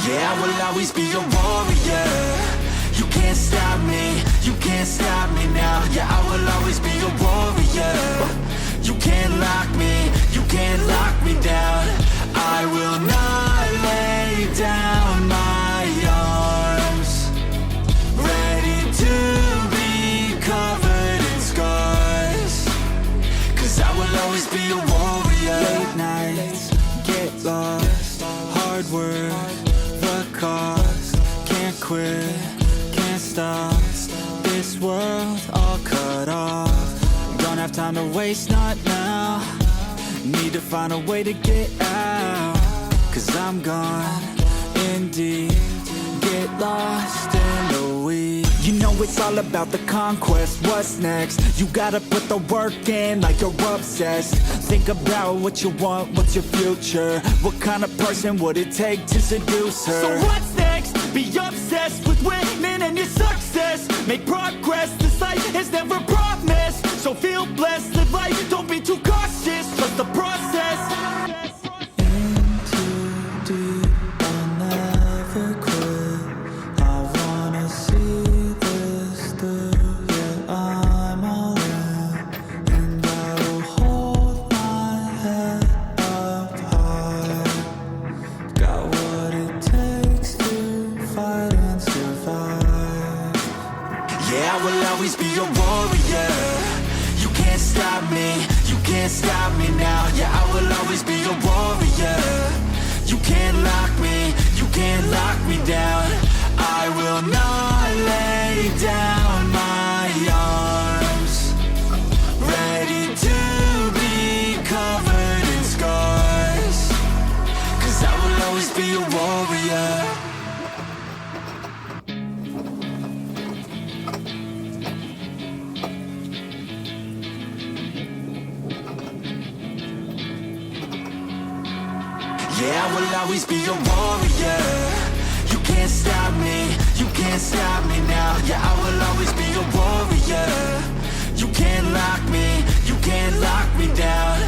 Yeah, I will always be a warrior. You can't stop me, you can't stop me now. Yeah, I will always be a warrior. You can't lock me, you can't lock me down. I will not lay down my arms. Ready to be covered in scars. 'Cause I will always be a warrior. Late nights, get lost, hard work, the cost. Can't quit, can't stop. This world all cut off. Don't have time to waste, not now. Need to find a way to get out. 'Cause I'm gone in deep. Get lost in the weeds. You know it's all about the conquest. What's next? You gotta put the work in like you're obsessed. Think about what you want, what's your future? What kind of person would it take to seduce her? So what's next? Be obsessed with winning and your success. Make progress, this life is never promised. So feel blessed, live life, don't be too cautious. Trust the process. In too deep, I'll never quit. I wanna see this through. Yeah, I'm all in, and I will hold my head up high. Got what it takes to fight and survive. Yeah, I will always be a warrior. You can't stop me, you can't stop me now. Yeah, I will always be a warrior. You can't lock me, you can't lock me down. I will not lay down my arms. Ready to be covered in scars. 'Cause I will always be a warrior. Yeah, I will always be a warrior. You can't stop me, you can't stop me now. Yeah, I will always be a warrior. You can't lock me, you can't lock me down.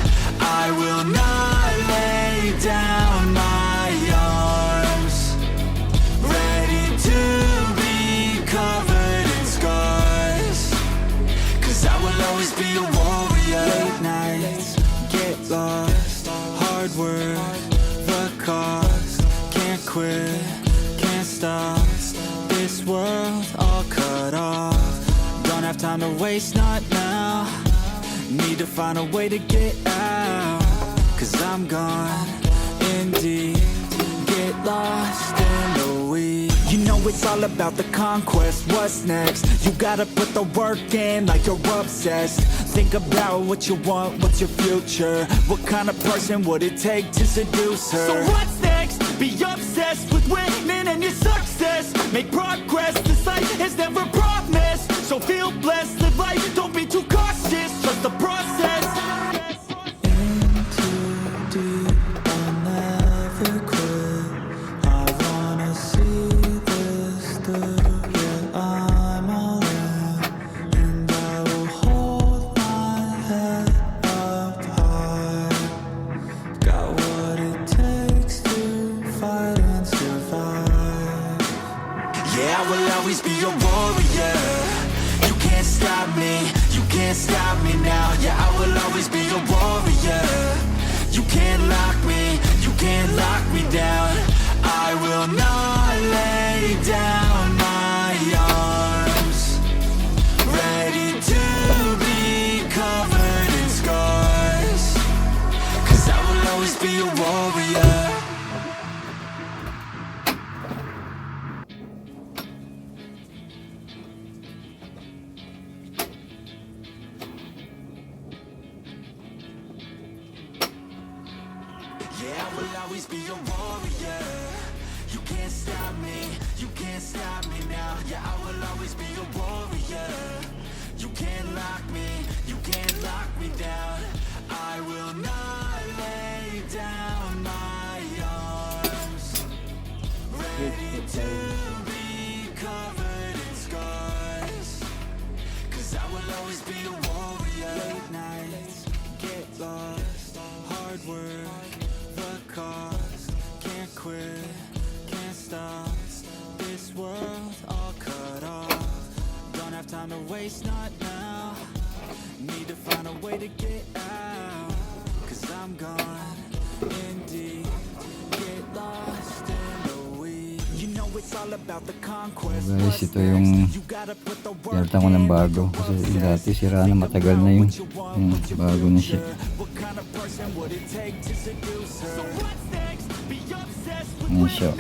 I will not lay down my arms. Ready to be covered in scars. 'Cause I will always be a warrior. Late nights, get lost, hard work, the cost. Can't quit, can't stop. This world all cut off. Don't have time to waste, not now. Need to find a way to get out. 'Cause I'm gone in deep. Get lost in the weeds. You know it's all about the conquest. What's next? You gotta put the work in like you're obsessed. Think about what you want, what's your future? What kind of person would it take to seduce her? So what's next? Be obsessed with winning and your success. Make progress, this life is never promised. So feel blessed, live life, don't be too cautious. Trust the process. In too deep, I'll never quit. I wanna see this through. Yeah, I'm all in, and I will hold my head up high. Got what it takes to fight and survive. Yeah, I will always be a warrior. You can't stop me, you can't stop me now. Yeah, I will always be a warrior. You can't lock me, you can't lock me down. I will not lay down my arms. Ready to be covered in scars. 'Cause I will always be a warrior. Yeah, I will always be a warrior. You can't stop me, you can't stop me now. Yeah, I will always be a warrior. You can't lock me, you can't lock me down. I will not lay down my arms. Ready to be covered in scars. 'Cause I will always be a warrior. Late nights, get lost, hard work, the cost. Can't quit, can't up. This world all cut off. Don't have time to waste, not now. Need to find a way to get out. Cause I'm gone in deep. Get lost in the weeds. You know it's all about the conquest. Guys, ito yung pinalitan ko ng bago. Kasi yung dati sira na, matagal na yung bago na siya. Ayan siya.